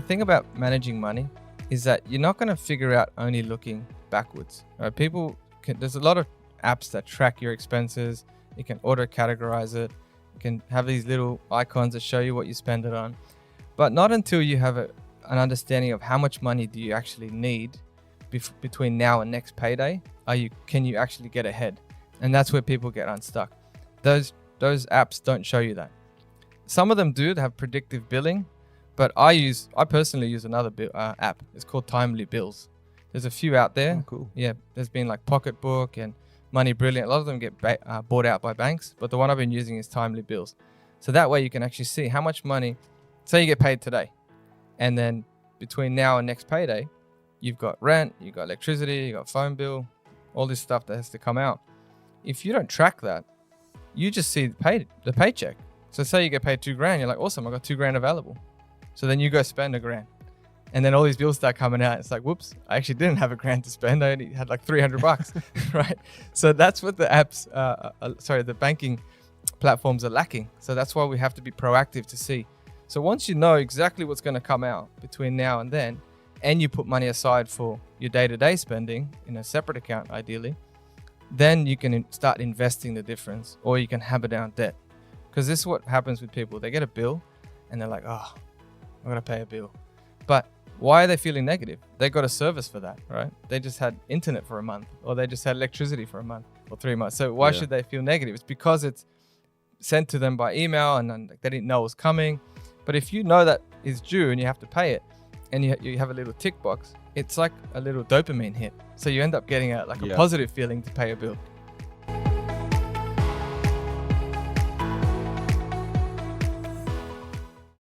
thing about managing money is that you're not going to figure out only looking backwards. Right? There's a lot of apps that track your expenses. You can auto categorize it. You can have these little icons that show you what you spend it on. But not until you have an understanding of how much money do you actually need between now and next payday, can you actually get ahead? And that's where people get unstuck. Those apps don't show you that. Some of them do have predictive billing, but I personally use another app. It's called Timely Bills. There's a few out there. Oh, cool. Yeah, there's been like Pocketbook and Money Brilliant. A lot of them get bought out by banks, but the one I've been using is Timely Bills. So that way you can actually see how much money, say you get paid today, and then between now and next payday, you've got rent, you've got electricity, you've got phone bill, all this stuff that has to come out. If you don't track that, you just see the paycheck. So say you get paid $2,000, you're like, awesome, I got $2,000 available. So then you go spend $1,000. And then all these bills start coming out. It's like, whoops, I actually didn't have $1,000 to spend. I only had like $300, right? So that's what the apps, the banking platforms are lacking. So that's why we have to be proactive to see. So once you know exactly what's going to come out between now and then, and you put money aside for your day-to-day spending in a separate account, ideally, then you can start investing the difference, or you can hammer down debt. Because this is what happens with people. They get a bill and they're like, oh, I'm going to pay a bill. But why are they feeling negative? They got a service for that, right? They just had internet for a month, or they just had electricity for a month or 3 months. So why should they feel negative? It's because it's sent to them by email and they didn't know it was coming. But if you know that is due and you have to pay it, and you have a little tick box, it's like a little dopamine hit. So you end up getting a positive feeling to pay a bill.